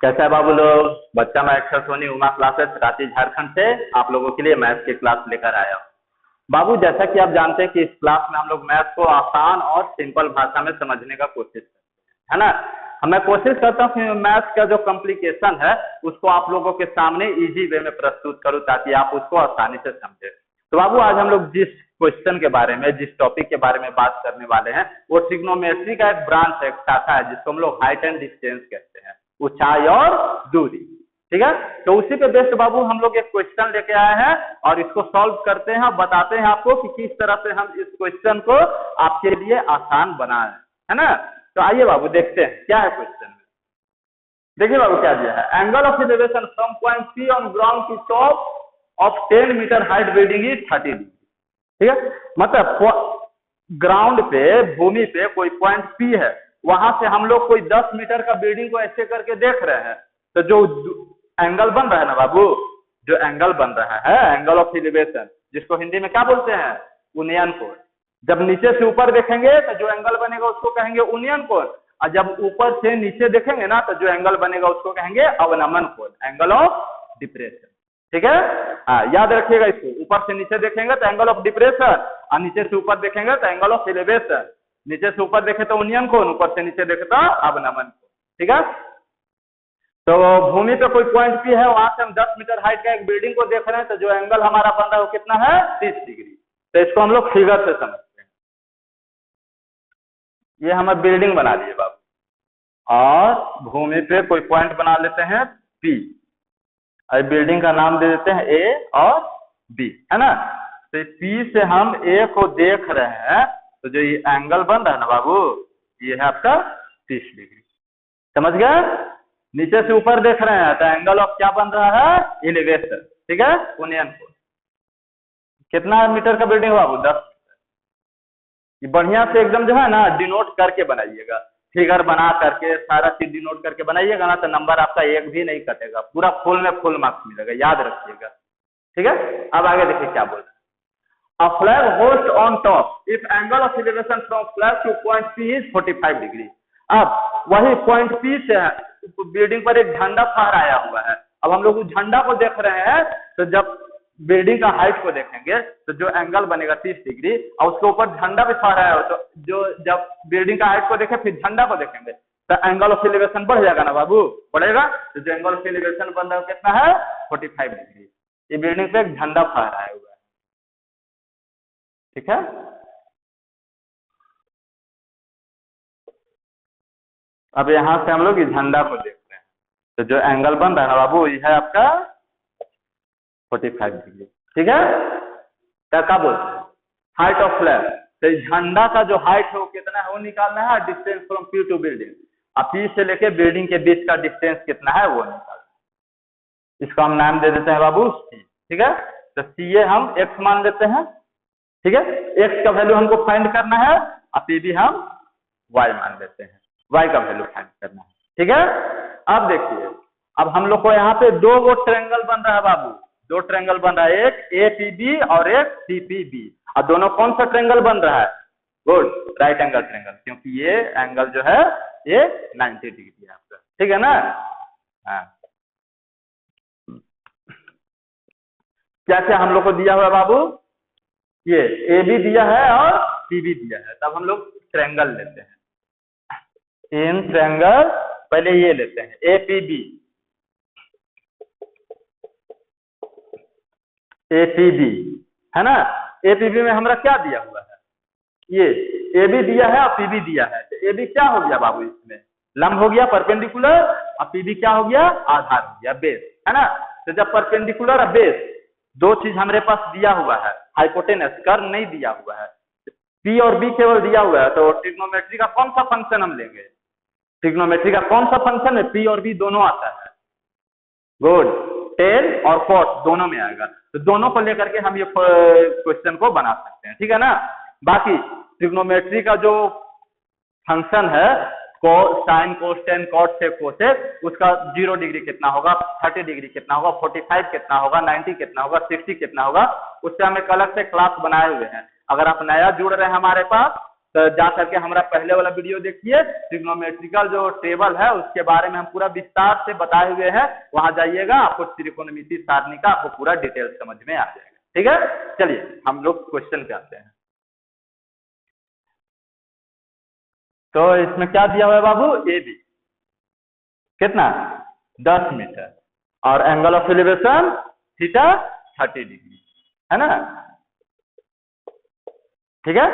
कैसा है बाबू लोग? बच्चा मैं अक्षर सोनी उमा क्लासेस रांची झारखंड से आप लोगों के लिए मैथ्स की क्लास लेकर आया हूँ। बाबू जैसा कि आप जानते हैं कि इस क्लास में हम लोग मैथ्स को आसान और सिंपल भाषा में समझने का कोशिश करते हैं, है ना। मैं कोशिश करता हूँ कि मैथ्स का जो कॉम्प्लिकेशन है उसको आप लोगों के सामने इजी वे में प्रस्तुत करूँ ताकि आप उसको आसानी से समझें। तो बाबू आज हम लोग जिस क्वेश्चन के बारे में, जिस टॉपिक के बारे में बात करने वाले हैं वो ट्रिग्नोमेट्री का एक ब्रांच है, एक शाखा है जिसको हम लोग हाइट एंड डिस्टेंस कहते हैं, ऊंचाई और दूरी। ठीक है, तो उसी पे बेस्ड बाबू हम लोग एक क्वेश्चन लेके आए हैं और इसको सॉल्व करते हैं और बताते हैं आपको कि किस तरह से हम इस क्वेश्चन को आपके लिए आसान बनाए, है ना। तो आइए बाबू देखते हैं क्या है क्वेश्चन में। देखिए बाबू क्या दिया है, angle of elevation from point P on ground to top of 10 metre height building is 30 degree. ठीक है, मतलब ग्राउंड पे, भूमि पे कोई पॉइंट पी है, वहां से हम लोग कोई 10 मीटर का बिल्डिंग को ऐसे करके देख रहे हैं, तो जो एंगल बन रहा है ना बाबू, जो एंगल बन रहा है एंगल ऑफ एलिवेशन, जिसको हिंदी में क्या बोलते हैं, उन्नयन कोण। जब नीचे से ऊपर देखेंगे तो जो एंगल बनेगा उसको कहेंगे उन्नयन कोण, और जब ऊपर से नीचे देखेंगे ना तो जो एंगल बनेगा उसको कहेंगे अवनमन कोण, एंगल ऑफ डिप्रेशन। ठीक है, याद रखिएगा इसको। ऊपर से नीचे देखेंगे तो एंगल ऑफ डिप्रेशन और नीचे से ऊपर देखेंगे तो एंगल ऑफ एलिवेशन। नीचे से ऊपर देखे तो उन्नयन कोण, ऊपर से नीचे देखे तो अवनमन कोण। ठीक है, तो भूमि पे कोई पॉइंट पी है, वहां से हम 10 मीटर हाइट का एक बिल्डिंग को देख रहे हैं, तो जो एंगल हमारा बन रहा है वो कितना है, 30 डिग्री। तो इसको हम लोग फिगर से समझते हैं। ये हमें बिल्डिंग बना लिए बाबू, और भूमि पे कोई पॉइंट बना लेते हैं पी, और बिल्डिंग का नाम दे देते हैं ए और बी, है ना। तो पी से हम ए को देख रहे हैं, तो जो ये एंगल बन रहा है ना बाबू, ये है आपका 30 डिग्री। समझ गए? नीचे से ऊपर देख रहे हैं तो एंगल ऑफ क्या बन रहा है, एलिवेशन। ठीक है, उन्नयन कोण। कितना मीटर का बिल्डिंग बाबू, 10 मीटर। ये बढ़िया से एकदम जो है ना डिनोट करके बनाइएगा, फिगर बना करके सारा चीज डिनोट करके बनाइएगा ना, तो नंबर आपका एक भी नहीं कटेगा, पूरा फुल में फुल मार्क्स मिलेगा, याद रखिएगा। ठीक है, अब आगे देखिए क्या बोल रहे हैं। A flag hoist on top if angle of elevation from flag to point P is 45 degree. अब वही पॉइंट P से बिल्डिंग पर एक झंडा फहराया हुआ है। अब हम लोग उस झंडा को देख रहे हैं, तो जब बिल्डिंग का हाइट को देखेंगे तो जो एंगल बनेगा 30 डिग्री, और उसके ऊपर झंडा भी फहराया हो, तो जो जब बिल्डिंग का हाइट को देखें फिर झंडा को देखेंगे तो एंगल ऑफ एलिवेशन बढ़ जाएगा ना बाबू, बढ़ेगा। तो जो एंगल ऑफ एलिवेशन बन रहा है कितना है, 45 डिग्री। ये बिल्डिंग पे एक झंडा फहराया हुआ है। ठीक है, अब यहां से हम लोग इस झंडा को देख रहे हैं, तो जो एंगल बन रहा है ना बाबू, ये है आपका 45 डिग्री। ठीक है, क्या बोलते हैं, हाइट ऑफ फ्लैग। तो झंडा का जो हाइट है वो कितना है वो निकालना है, distance from P to building, और पी से लेके बिल्डिंग के बीच का डिस्टेंस कितना है वो निकालना है। इसको हम नाम दे देते हैं बाबू सी। ठीक है, तो सी ए हम एक्स मान लेते हैं। ठीक है, एक्स का वैल्यू हमको फाइंड करना है, और पी भी हम वाई मान लेते हैं, वाई का वैल्यू फाइंड करना है। ठीक है, अब देखिए, अब हम लोग को यहाँ पे दो वो ट्रायंगल बन रहा है बाबू, दो ट्रायंगल बन रहा है, एक ए पी बी और एक सी पी बी। और दोनों कौन सा ट्रायंगल बन रहा है, गुड, राइट एंगल ट्रायंगल, क्योंकि ये एंगल जो है ये 90 डिग्री है आपका। ठीक है ना। हाँ, क्या क्या हम लोग को दिया हुआ है बाबू, ये ए बी दिया है और सी बी दिया है। तब हम लोग ट्रायंगल लेते हैं, इन ट्रायंगल पहले ये लेते हैं A P B, A P B, है ना। ए पी बी में हमारा क्या दिया हुआ है, ये ए बी दिया है और पी बी दिया है। तो ए बी क्या हो गया बाबू, इसमें लंब हो गया परपेंडिकुलर, और पी बी क्या हो गया, आधार हो गया, बेस, है ना। तो जब परपेंडिकुलर और बेस दो चीज हमारे पास दिया हुआ है, हाइपोटेनस कर्व नहीं दिया हुआ है, पी और बी केवल दिया हुआ है, तो ट्रिग्नोमेट्री का कौन सा फंक्शन हम लेंगे, ट्रिग्नोमेट्री का कौन सा फंक्शन है, पी और बी दोनों आता है, गुड, टेन और कॉट दोनों में आएगा। तो दोनों को लेकर के हम ये क्वेश्चन को बना सकते हैं। ठीक है ना। बाकी ट्रिग्नोमेट्री का जो फंक्शन है, साइन कोसेन कॉट सेक कोसेक, उसका 0 डिग्री कितना होगा, 30 डिग्री कितना होगा, 45 कितना होगा, 90 कितना होगा, 60 कितना होगा, उससे हम एक अलग से क्लास बनाए हुए हैं। अगर आप नया जुड़ रहे हैं हमारे पास तो जा करके हमारा पहले वाला वीडियो देखिए, ट्रिग्नोमेट्रिकल जो टेबल है उसके बारे में हम पूरा विस्तार से बताए हुए हैं, वहां जाइएगा, आपको त्रिकोणमिति सारणी का आपको पूरा डिटेल समझ में आ जाएगा। ठीक है, चलिए हम लोग क्वेश्चन पे आते हैं। तो इसमें क्या दिया हुआ है बाबू, ए बी कितना 10 मीटर और angle of elevation theta 30 degree, है ना। ठीक है,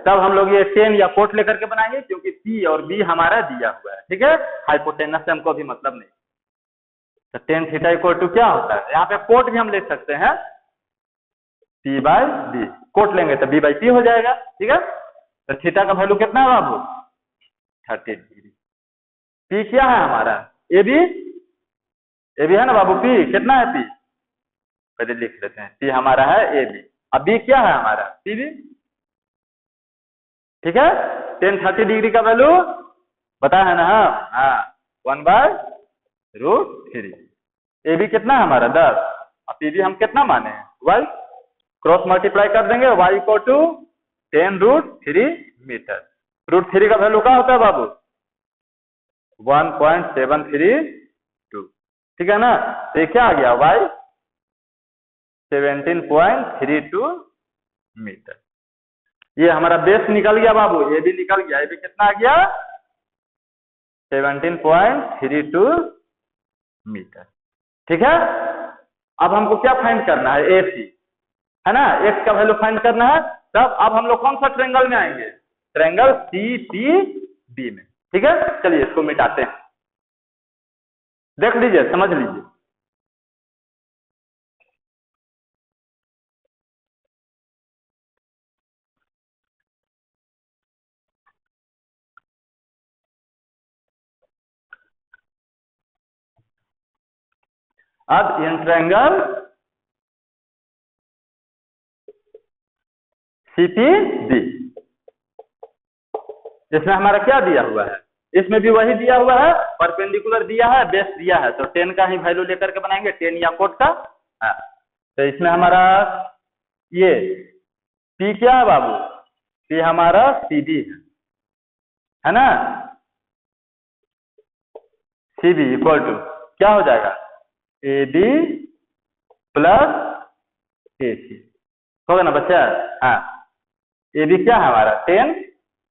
तब हम लोग ये टेन या कोट लेकर के बनाएंगे, क्योंकि सी और बी हमारा दिया हुआ है। ठीक है, हाइपोटेनस से हमको भी मतलब नहीं। तो टेन थीटा इक्वल टू क्या होता है, यहाँ पे कोट भी हम ले सकते हैं, पी बाई बी, कोट लेंगे तो बी बाई पी हो जाएगा। ठीक है, तो थीटा का वैल्यू कितना है बाबू 30 डिग्री। पी क्या है हमारा, ए बी है ना बाबू, पी कितना है, पी पहले लिख लेते हैं, पी हमारा है ए बी, अब बी क्या है हमारा पी बी। ठीक है, टेन 30 डिग्री का वैल्यू बताया है ना, हाँ 1/√3। ए बी कितना है हमारा 10, और पी बी हम कितना माने हैं वाई, क्रॉस मल्टीप्लाई कर देंगे, वाई इक्वल टू 10√3 मीटर। √3 का वैल्यू क्या होता है बाबू 1.732। ठीक है ना, तो ये क्या आ गया वाई 17.32 मीटर। ये हमारा बेस निकल गया बाबू, ये भी निकल गया, ये भी कितना आ गया 17.32 मीटर। ठीक है, अब हमको क्या फाइंड करना है, ए सी है ना, एक्स का वैल्यू फाइंड करना है। तब अब हम लोग कौन सा ट्रायंगल में आएंगे, ट्रायंगल सी पी बी में। ठीक है, चलिए इसको मिटाते हैं, देख लीजिए समझ लीजिए। अब इन ट्रायंगल CPD, इसमें हमारा क्या दिया हुआ है, इसमें भी वही दिया हुआ है, परपेंडिकुलर दिया है, बेस दिया है, तो 10 का ही वैल्यू लेकर के बनाएंगे, 10 या कोट का। हाँ, तो इसमें हमारा ये P क्या है बाबू, P हमारा CD है ना, CB इक्वल टू क्या हो जाएगा AB प्लस AC, होगा ना बच्चा। हाँ, AB क्या है हमारा 10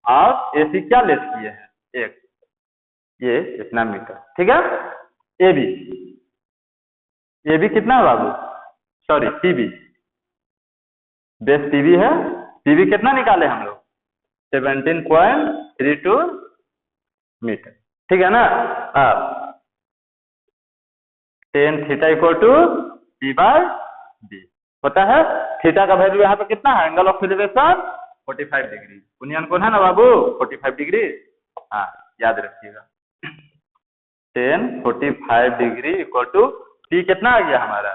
और AC क्या लेस किए हैं 1, ये इतना मीटर। ठीक है, AB कितना है बाबू, सॉरी PB, बेस PB है, PB कितना निकाले हम लोग 17.32 मीटर। ठीक है ना, अब 10 theta equal to P by B होता है। थीटा का वैल्यू यहाँ पे कितना है, angle of elevation 45 degree, union कोण है ना बाबू 45 डिग्री, हाँ याद रखिएगा। 10 45 डिग्री इक्वल टू P कितना आ गया हमारा,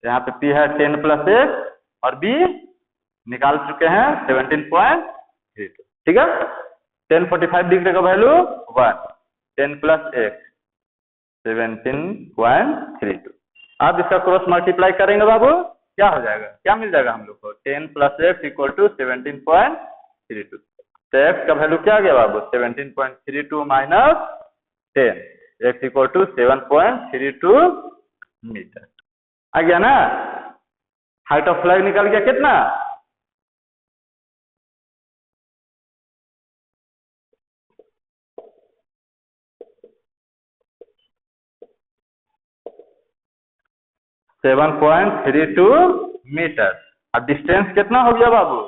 यहाँ पे P है 10 प्लस 1 और B निकाल चुके हैं 17.32। ठीक है, 10 45 डिग्री का वैल्यू 1, 10 प्लस 1 17.32। अब इसका क्रॉस मल्टीप्लाई करेंगे बाबू, क्या हो जाएगा, क्या मिल जाएगा हम लोग को 10 प्लस x इक्वल टू 17.32। तो x का वैल्यू क्या आ गया बाबू 17.32 minus 10, x equal to 7.32 metre आ गया ना। हाइट ऑफ फ्लैग निकल गया कितना, सेवन 7.32 मीटर। अब डिस्टेंस कितना हो गया बाबू,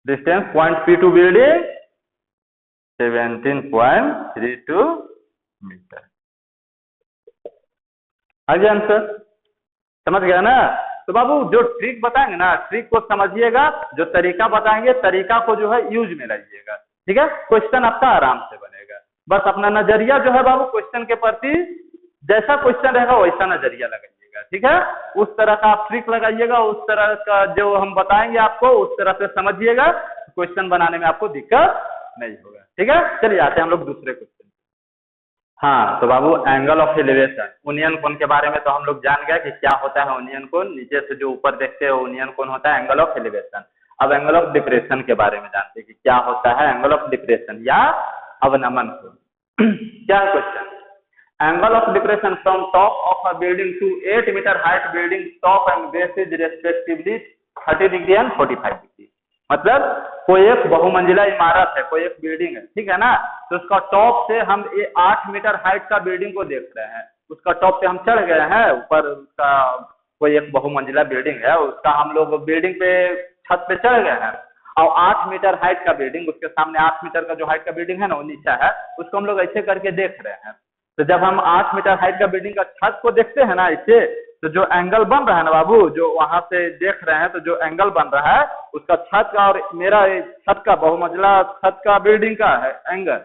distance point P to building 17.32 metre आ गया आंसर, समझ गया ना। तो बाबू जो ट्रिक बताएंगे ना, ट्रिक को समझिएगा, जो तरीका बताएंगे तरीका को जो है यूज में लाइएगा। ठीक है, क्वेश्चन आपका आराम से बनेगा, बस अपना नजरिया जो है बाबू क्वेश्चन के प्रति, जैसा क्वेश्चन रहेगा वैसा नजरिया लगाइएगा। ठीक है, उस तरह का आप ट्रिक लगाइएगा, उस तरह का जो हम बताएंगे आपको उस तरह से समझिएगा, क्वेश्चन बनाने में आपको दिक्कत नहीं होगा। ठीक है, चलिए आते हैं हम लोग दूसरे क्वेश्चन। हाँ तो बाबू एंगल ऑफ एलिवेशन, उनियन कोण के बारे में तो हम लोग जान गए कि क्या होता है उनियन कोण, नीचे से जो ऊपर देखते हैं उनियन कोण होता है एंगल ऑफ एलिवेशन। अब एंगल ऑफ डिप्रेशन के बारे में जानते हैं कि क्या होता है एंगल ऑफ डिप्रेशन या अवनमन को। क्या question, angle of depression from top of a building to 8 metre height building top and base is respectively 30 degree and 45 degree. मतलब कोई एक बहुमंजिला इमारत है, कोई एक बिल्डिंग है, ठीक है ना, तो उसका टॉप से हम 8 मीटर हाइट का बिल्डिंग को देख रहे हैं, उसका टॉप पे हम चढ़ गए हैं, ऊपर उसका कोई एक बहुमंजिला बिल्डिंग है, उसका हम लोग बिल्डिंग पे छत पे चढ़ गए हैं और 8 मीटर हाइट का बिल्डिंग, उसके सामने 8 मीटर का जो हाइट का बिल्डिंग है ना वो नीचा है, उसको हम लोग ऐसे करके देख रहे हैं। तो जब हम 8 मीटर हाइट का बिल्डिंग का छत को देखते हैं ना ऐसे, तो जो एंगल बन रहा है ना बाबू, जो वहां से देख रहे हैं, तो जो एंगल बन रहा है उसका छत का और मेरा छत का बहुमंजिला छत का बिल्डिंग का है एंगल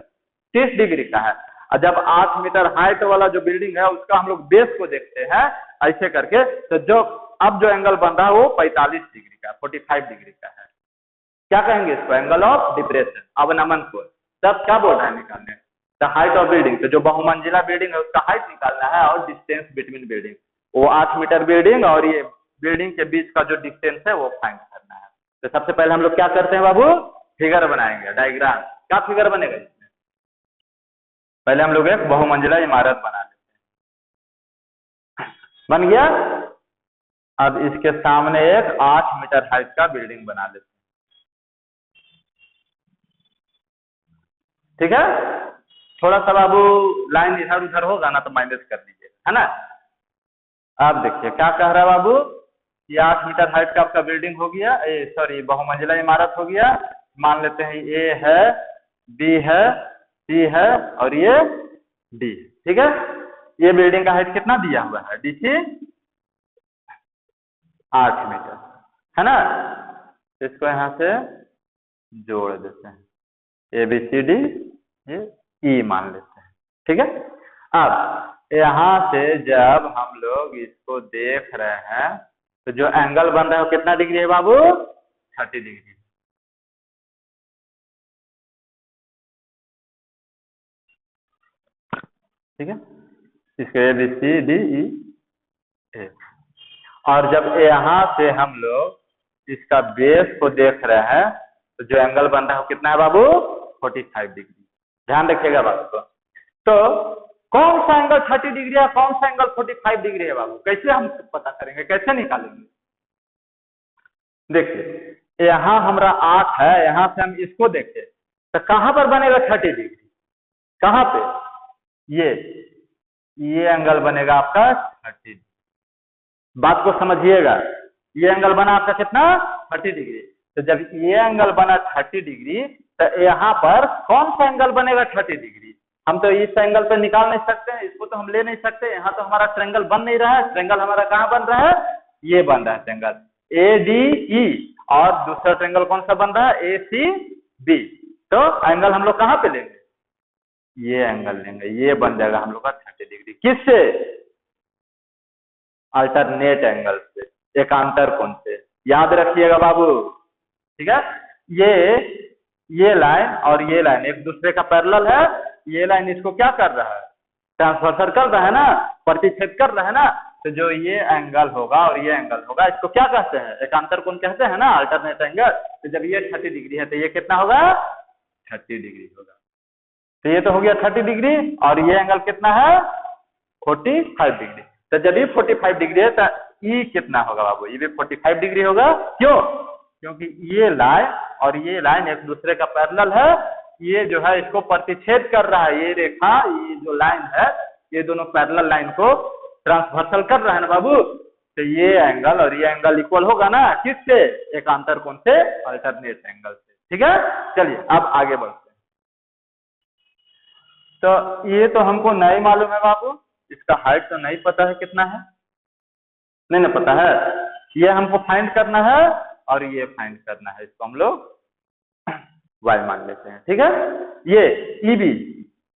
30 डिग्री का है। और जब 8 मीटर हाइट वाला जो बिल्डिंग है उसका हम लोग बेस को देखते हैं ऐसे करके, तो जो अब जो एंगल बन रहा है वो 45 डिग्री का 45 डिग्री का है। क्या कहेंगे इसको, एंगल ऑफ डिप्रेशन, अवनमन को। तब क्या बोल रहा है निकालने, द हाइट ऑफ बिल्डिंग, तो जो बहुमंजिला बिल्डिंग है उसका हाइट निकालना है और डिस्टेंस बिटवीन बिल्डिंग, वो 8 मीटर बिल्डिंग और ये बिल्डिंग के बीच का जो डिस्टेंस है वो फाइंड करना है। तो सबसे पहले हम लोग क्या करते हैं बाबू, फिगर बनाएंगे, डायग्राम। क्या फिगर बनेगा इसमें, पहले हम लोग एक बहुमंजिला इमारत बना लेते हैं, बन गया। अब इसके सामने एक 8 मीटर हाइट का बिल्डिंग बना लेते हैं, ठीक है। थोड़ा सा बाबू लाइन इधर उधर होगा ना तो माइनस कर दीजिए, है ना। अब देखिए क्या कह रहा है बाबू, ये 8 मीटर हाइट का आपका बिल्डिंग हो गया, सॉरी बहुमंजिला इमारत हो गया। मान लेते हैं ए है, बी है, सी है और ये डी, ठीक है। ये बिल्डिंग का हाइट कितना दिया हुआ है, डी सी 8 मीटर, है ना। इसको यहाँ से जोड़ देते हैं, ए बी सी डी, ये ई मान लेते हैं, ठीक है। अब यहाँ से जब हम लोग इसको देख रहे हैं तो जो एंगल बन रहा है वो कितना डिग्री है बाबू, 30 डिग्री, ठीक है। इसके A B C D E ए। और जब यहाँ से हम लोग इसका बेस को देख रहे हैं तो जो एंगल बन रहा है वो कितना है बाबू, 45 डिग्री। ध्यान रखिएगा बात को। तो कौन सा एंगल 30 डिग्री है, कौन सा एंगल 45 डिग्री है बाबू, कैसे हम पता करेंगे, कैसे निकालेंगे। देखिए यहाँ हमारा 8 है, यहाँ से हम इसको देखें तो कहां पर बनेगा 30 डिग्री, कहां पे, ये एंगल बनेगा आपका 30। बात को समझिएगा, ये एंगल बना आपका कितना, 30 डिग्री। तो जब ये एंगल बना 30 डिग्री तो यहाँ पर कौन सा एंगल बनेगा 30 डिग्री, हम तो इस एंगल पे निकाल नहीं सकते हैं, इसको तो हम ले नहीं सकते। यहाँ तो हमारा ट्रेंगल बन नहीं रहा है, ट्रेंगल हमारा कहाँ बन रहा है, ये बन रहा है ट्रेंगल ए डी ई, और दूसरा ट्रेंगल कौन सा बन रहा है, ए सी बी। तो एंगल हम लोग कहाँ पे लेंगे, ये एंगल लेंगे, ये बन जाएगा हम लोग का 30 डिग्री। किससे, अल्टरनेट एंगल से, एकांतर कोण से। याद रखिएगा बाबू, ठीक है। ये लाइन और ये लाइन एक दूसरे का पैरेलल है, ये लाइन इसको क्या कर रहा है, ट्रांसवर्सल कर रहा है ना, प्रतिच्छेद कर रहा है ना। तो जो ये एंगल होगा और ये एंगल होगा इसको क्या कहते हैं, एकांतर कोण कहते हैं ना, अल्टरनेट एंगल। तो जब ये 30 डिग्री है तो ये कितना होगा, 30 डिग्री होगा। तो ये तो हो गया 30 डिग्री और ये एंगल कितना है, 45 डिग्री। तो जब ये 45 डिग्री है तो ई कितना होगा बाबू, ये भी 45 डिग्री होगा। क्यों, क्योंकि ये लाइन और ये लाइन एक दूसरे का पैरेलल है, ये जो है इसको प्रतिच्छेद कर रहा है, ये रेखा, ये जो लाइन है ये दोनों पैरेलल लाइन को ट्रांसवर्सल कर रहा है ना बाबू। तो ये एंगल और ये एंगल इक्वल होगा ना, किससे, एकांतर कोण से, अल्टरनेट एंगल से, ठीक है। चलिए अब आगे बढ़ते हैं। तो ये तो हमको नहीं मालूम है बाबू, इसका हाइट तो नहीं पता है कितना है, नहीं ना पता है, ये हमको फाइंड करना है और ये फाइंड करना है, इसको हम लोग y मान लेते हैं, ठीक है। ये EB,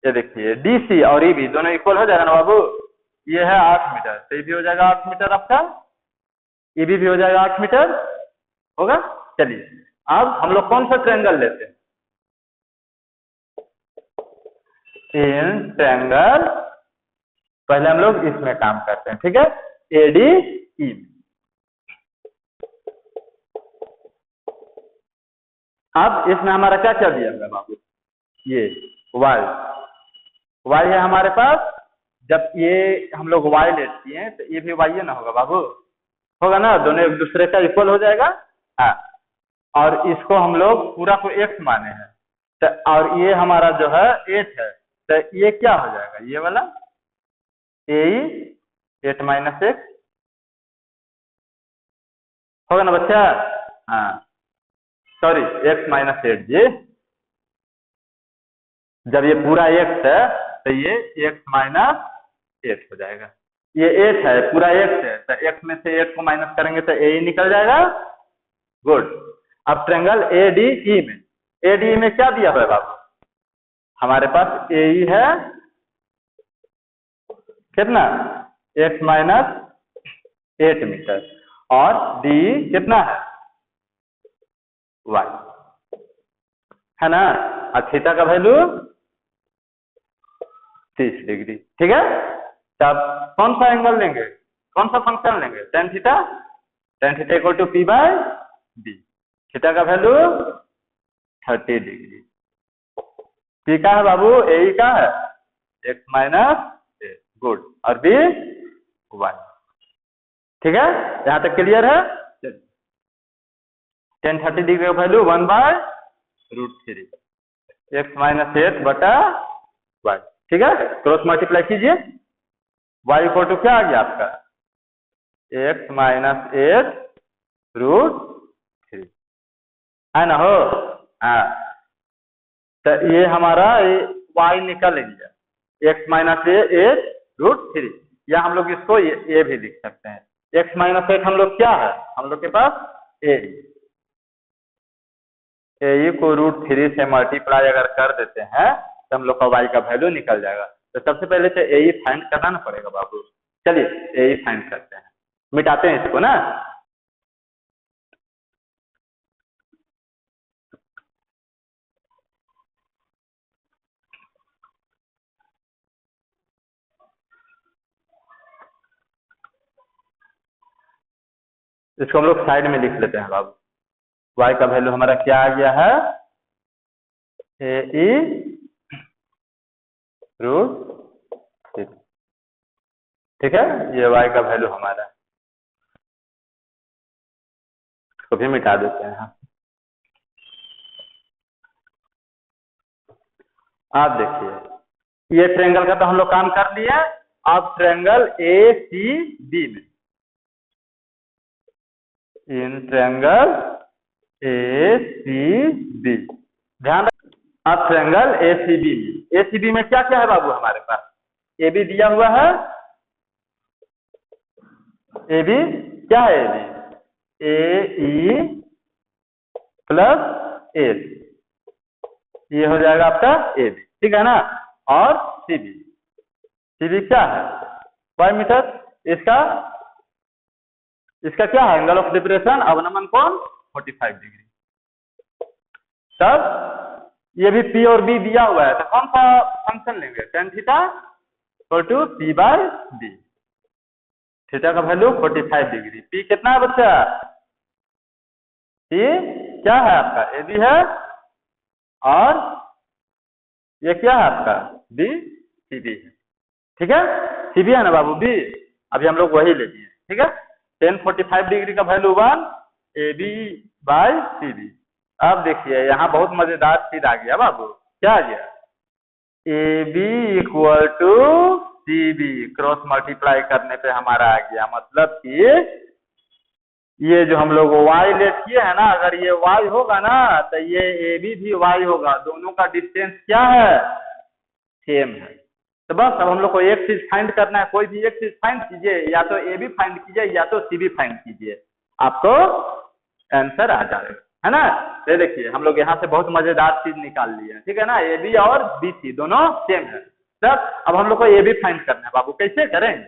ये देखिए DC और EB दोनों इक्वल हो जाएगा ना बाबू, ये है 8 मीटर, तो ये भी हो जाएगा 8 मीटर आपका, EB भी हो जाएगा 8 मीटर होगा। चलिए अब हम लोग कौन सा ट्रायंगल लेते हैं, इन ट्रायंगल, पहले हम लोग इसमें काम करते हैं, ठीक है, ADE। अब इसमें हमारा क्या क्या दिया हुआ है बाबू, ये वाई, वाई है हमारे पास। जब ये हम लोग वाई लेते हैं तो ये भी वाई ना होगा बाबू, होगा ना, दोनों एक दूसरे का इक्वल हो जाएगा। हाँ, और इसको हम लोग पूरा को एक्स माने हैं, तो और ये हमारा जो है 8 है, तो ये क्या हो जाएगा, ये वाला ए 8 माइनस एक्स होगा ना बच्चा। हाँ सॉरी, एक्स माइनस 8 जी, जब ये पूरा एक्स है तो ये एक्स माइनस 8 हो जाएगा। ये 8 है, पूरा एक्स है, तो एक्स में से 8 को माइनस करेंगे तो ए निकल जाएगा। गुड। अब ट्रायंगल एडीई में, एडीई में क्या दिया हुआ है बाबू, हमारे पास ए है कितना, एक्स माइनस 8 मीटर, और डी कितना है, वाई, है ना। और थीटा का वैल्यू 30 डिग्री, ठीक है। तब कौन सा एंगल लेंगे, कौन सा फंक्शन लेंगे, tan theta, tan theta equal to P by D, theta का वैल्यू 30 डिग्री, पी का है बाबू, ए का है एक्स माइनस, गुड, और बी वाई, ठीक है, यहां तक क्लियर है। टेन 30 डिग्री का वैल्यू 1/√3 एक्स माइनस 8 बटा वाई, ठीक है। क्रॉस मल्टीप्लाई कीजिए, वाई इक्वल टू क्या आ गया आपका, एक्स माइनस 8√3, है ना हो। हाँ, तो ये हमारा वाई निकल गया, एक्स माइनस 8√3, या हम लोग इसको ये भी लिख सकते हैं, एक्स माइनस 8 हम लोग क्या है, हम लोग के पास ए को √3 से मल्टीप्लाई अगर कर देते हैं तो हम लोग का वाई का वैल्यू निकल जाएगा। तो सबसे पहले तो ए फाइंड करना ना पड़ेगा बाबू, चलिए ए फाइंड करते हैं, मिटाते हैं इसको ना। इसको हम लोग साइड में लिख लेते हैं बाबू, वाई का वैल्यू हमारा क्या आ गया है, ए√3, ठीक है, ये वाई का वैल्यू हमारा, इसको भी मिटा देते हैं। आप देखिए ये ट्रायंगल का तो हम लोग काम कर लिए, अब ट्रायंगल ए सी बी में, in triangle A C B, ध्यान रख, अब ट्रायंगल ए सी बी में, ए सी बी में क्या क्या है बाबू हमारे पास, ए बी दिया हुआ है, ए बी क्या है, A B A E plus ए, ये हो जाएगा आपका ए बी, ठीक है ना। और सी बी, सी बी क्या है, वाई मीटर, इसका इसका क्या है, एंगल ऑफ डिप्रेशन, अवनमन कोण 45 डिग्री। तब ये भी पी और बी दिया हुआ है, तो कौन सा फंक्शन लेंगे, tan theta equal to P by D, theta का वैल्यू 45 डिग्री, पी कितना है बच्चा, पी क्या है आपका, ए बी है, और ये क्या है आपका बी, सी बी है, ठीक है, सी बी है ना बाबू, बी अभी हम लोग वही ले लिए, ठीक है। टेन 45 डिग्री का value 1 A B by C B. अब देखिए यहाँ बहुत मजेदार चीज आ गया बाबू, क्या आ गया, A B equal to C B, cross multiply करने पे हमारा आ गया, मतलब कि ये जो हम लोग y लेट किए है ना, अगर ये y होगा ना तो ये ए बी भी y होगा, दोनों का डिस्टेंस क्या है, सेम है। तो बस अब हम लोग को एक चीज फाइंड करना है, कोई भी एक चीज फाइंड कीजिए, या तो ए बी फाइंड कीजिए या तो सी बी फाइंड कीजिए, आपको आंसर आ जाएगा, है ना। ये देखिए हम लोग यहाँ से बहुत मजेदार चीज निकाल लिए हैं, ठीक है ना, ए बी और बी सी दोनों सेम है। तब अब हम लोग को ए बी फाइंड करना है बाबू, कैसे करेंगे,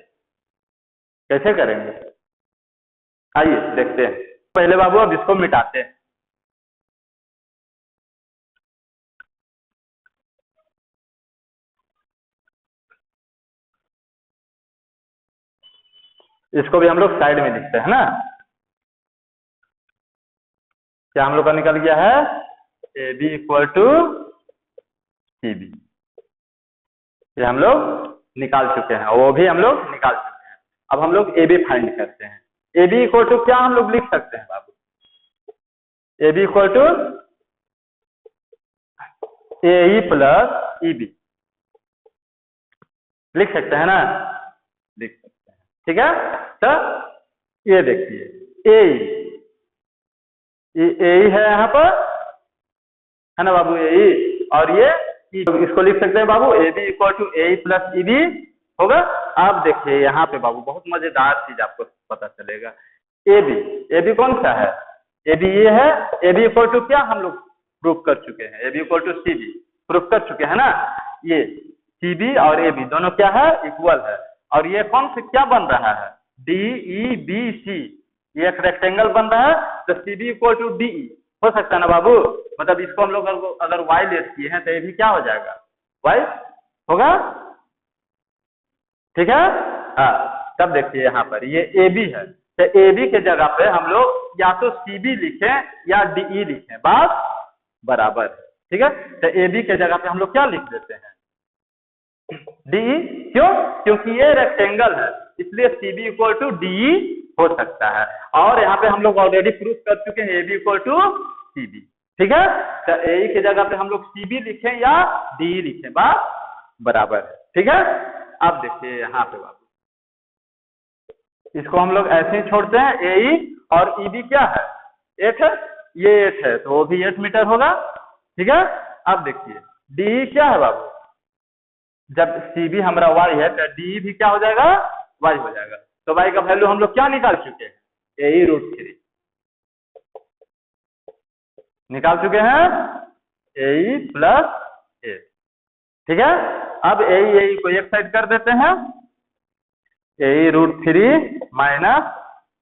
कैसे करेंगे, आइए देखते हैं। पहले बाबू अब इसको मिटाते हैं, इसको भी हम लोग साइड में लिखते हैं ना। क्या हम लोग का निकल गया है, A B equal to C B, ये हम लोग निकाल चुके हैं, वो भी हम लोग निकाल चुके हैं। अब हम लोग ए बी फाइंड करते हैं। ए बी इक्वल टू क्या हम लोग लिख सकते हैं बाबू? A B equal to A E plus E B लिख सकते हैं ना? लिख सकते हैं, ठीक है। तो ये देखिए ए ई है यहाँ पर, है ना बाबू, ए ई, और ये इसको लिख सकते हैं बाबू A B equal to A plus E B होगा। अब देखिए यहाँ पे बाबू बहुत मजेदार चीज आपको पता चलेगा। ए बी कौन सा है? ए बी ये है। ए बी इक्वल टू क्या हम लोग प्रूफ कर चुके हैं? A B equal to C B proof कर चुके हैं ना। ये सी बी और ए बी दोनों क्या है? इक्वल है। और ये कौन से क्या बन रहा है? डी ई बी सी, ये एक रेक्टेंगल बन रहा है, तो C B equal to D E हो सकता है ना बाबू? मतलब इसको हम लोग अगर वाई लेस किए हैं तो ये भी क्या हो जाएगा? वाई होगा, ठीक है। हाँ, तब देखिए यहाँ पर ये ए बी है, तो ए बी के जगह पे हम लोग या तो सी बी लिखें या डी ई लिखें, बात बराबर है, ठीक है। तो ए बी के जगह पे हम लोग क्या लिख देते हैं? D E. क्यों? क्योंकि ये रेक्टेंगल है, इसलिए C B equal to D E हो सकता है। और यहाँ पे हम लोग ऑलरेडी प्रूफ कर चुके हैं A B equal to C B, ठीक है। तो ए ई के जगह पे हम लोग सी बी लिखें या डी ई लिखें, बात बराबर है, ठीक है। अब देखिए यहाँ पे बाबू, इसको हम लोग ऐसे ही छोड़ते हैं। ए ई और ई बी क्या है? 8 है, ये 8 है, तो वो भी 8 मीटर होगा, ठीक है। अब देखिए डी ई क्या है बाबू? जब सी बी हमारा वाई है तो डी ई भी क्या हो जाएगा? वाई हो जाएगा। तो वाई का वैल्यू हम लोग क्या निकाल चुके हैं? ए ई रूट 3 निकाल चुके हैं, ए ई प्लस 8, ठीक है। अब ए ई को एक साइड कर देते हैं, A E root 3 minus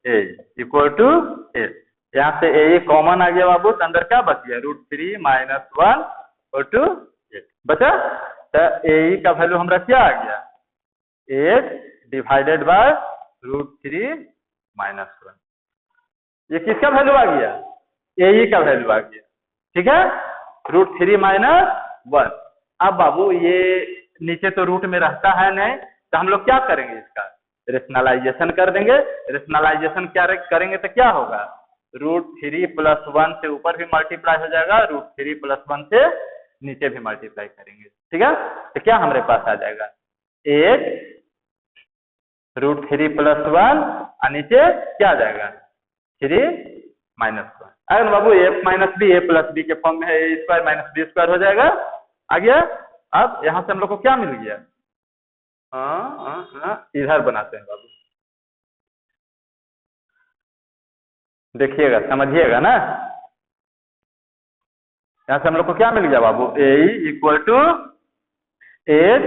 A equal to 8। यहाँ से ए ई कॉमन आ गया बाबू, तो अंदर क्या बच गया? रूट 3 माइनस 1 इक्वल टू 8 बचा। तो ए ई का वैल्यू हमारा क्या आ गया? 8 डिवाइडेड बाय रूट 3 माइनस 1। ये किसका वैल्यू आ गया? ए ई का वैल्यू आ गया, ठीक है। Root 3 minus 1। अब बाबू ये नीचे तो रूट में रहता है नहीं, तो हम लोग क्या करेंगे? इसका रेशनलाइजेशन कर देंगे। रेशनलाइजेशन क्या करेंगे तो क्या होगा? रूट 3 प्लस 1 से ऊपर भी मल्टीप्लाई हो जाएगा, रूट 3 प्लस 1 से नीचे भी मल्टीप्लाई करेंगे, ठीक है। तो क्या हमारे पास आ जाएगा? 8 रूट 3 प्लस 1 और नीचे क्या आ जाएगा? 3 माइनस 1। अगर बाबू ए माइनस बी, ए प्लस बी के फॉर्म में है, ए स्क्वायर माइनस बी स्क्वायर हो जाएगा, आ गया। अब यहाँ से हम लोग को क्या मिल गया? इधर बनाते हैं बाबू, देखिएगा समझिएगा ना। यहाँ से हम लोग को क्या मिल गया बाबू? ए इक्वल टू 8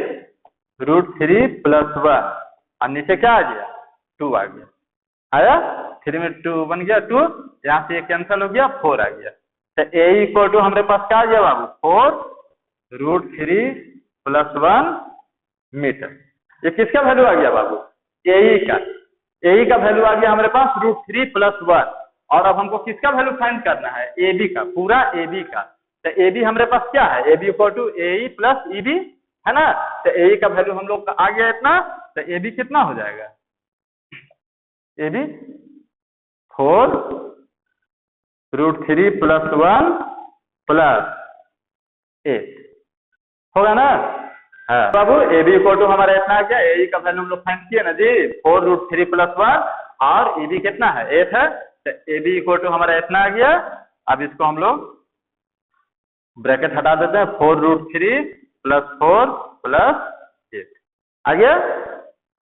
रूट 3 प्लस 1 और नीचे क्या आ गया? 2 आ गया। आया? 3 में 2 बन गया 2, यहाँ से ये कैंसिल हो गया, 4 आ गया। तो ए इक्वल टू हमारे पास क्या आ गया बाबू? 4 रूट 3 प्लस 1 मीटर। ये किसका वैल्यू आ गया बाबू? ए ई का। ए ई का वैल्यू आ गया हमारे पास रूट 3 प्लस 1। और अब हमको किसका वैल्यू फाइंड करना है? ए बी का, पूरा ए बी का। तो ए बी हमारे पास क्या है? A B equal to A E plus E B, है ना। तो ए ई का वैल्यू हम लोग का आ गया इतना, तो ए बी कितना हो जाएगा? A B 4 root 3 plus 1 plus 8 होगा ना। हाँ बाबू, ए बी इक्वल टू हमारा इतना आ गया। ए ई का वैल्यू हम लोग फाइंड किए ना जी, 4 रूट 3 प्लस 1 और ए बी कितना है? 8 है। तो ए बी इक्वल टू हमारा इतना आ गया। अब इसको हम लोग ब्रैकेट हटा देते हैं, 4 रूट 3 प्लस 4 प्लस 8 आ गया।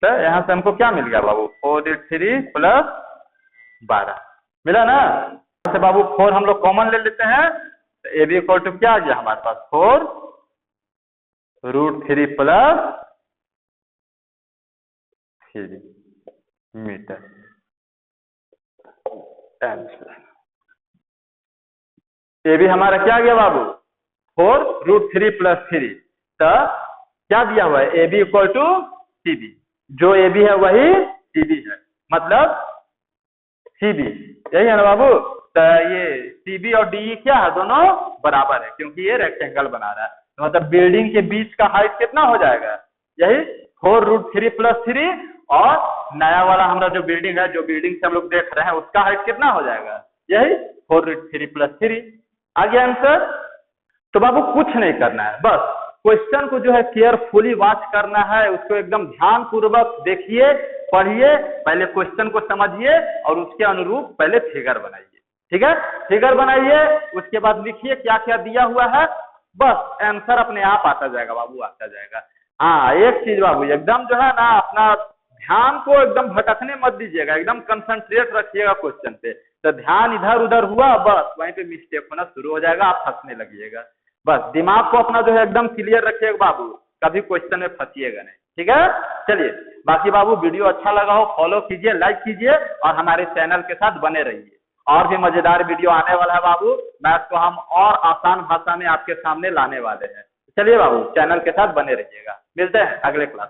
तो यहाँ से हमको क्या मिल गया बाबू? 4 रूट 3 प्लस 12 मिला ना। यहाँ से बाबू 4 हम लोग कॉमन ले लेते हैं, तो ए बी इक्वल टू क्या आ गया हमारे पास? 4 root 3 plus 3 metre. A B हमारा क्या गया बाबू? 4 रूट 3 प्लस 3। तो क्या दिया हुआ है? A B equal to C B. जो ए बी है वही सी बी है, मतलब सी बी, यही है ना बाबू। तो ये सीबी और डीई क्या है, दोनों बराबर है क्योंकि ये रेक्टेंगल बना रहा है। तो मतलब बिल्डिंग के बीच का हाइट कितना हो जाएगा, यही 4√3 + 3, और नया वाला हमारा जो बिल्डिंग है, जो बिल्डिंग से हम लोग देख रहे हैं, उसका हाइट कितना हो जाएगा, यही 4√3 + 3। आ गया आंसर। तो बाबू कुछ नहीं करना है, बस क्वेश्चन को जो है केयरफुली वॉच करना है, उसको एकदम ध्यान पूर्वक देखिए, पढ़िए, पहले क्वेश्चन को समझिए और उसके अनुरूप पहले फिगर बनाइए। ठीक है, फिगर बनाइए, उसके बाद लिखिए क्या क्या दिया हुआ है, बस आंसर अपने आप आता जाएगा बाबू, आता जाएगा। हाँ, एक चीज बाबू, एकदम जो है ना अपना ध्यान को एकदम भटकने मत दीजिएगा, एकदम कंसंट्रेट रखिएगा क्वेश्चन पे। तो ध्यान इधर उधर हुआ, बस वहीं पे मिस्टेक होना शुरू हो जाएगा, आप फंसने लगिएगा। बस दिमाग को अपना जो है एकदम क्लियर रखिएगा बाबू, कभी क्वेश्चन में फंसिएगा नहीं। ठीक है, चलिए, बाकी बाबू वीडियो अच्छा लगा हो फॉलो कीजिए, लाइक कीजिए और हमारे चैनल के साथ बने रहिए। और भी मजेदार वीडियो आने वाला है बाबू, मैथ को हम और आसान भाषा में आपके सामने लाने वाले हैं। चलिए बाबू, चैनल के साथ बने रहिएगा, मिलते हैं अगले क्लास।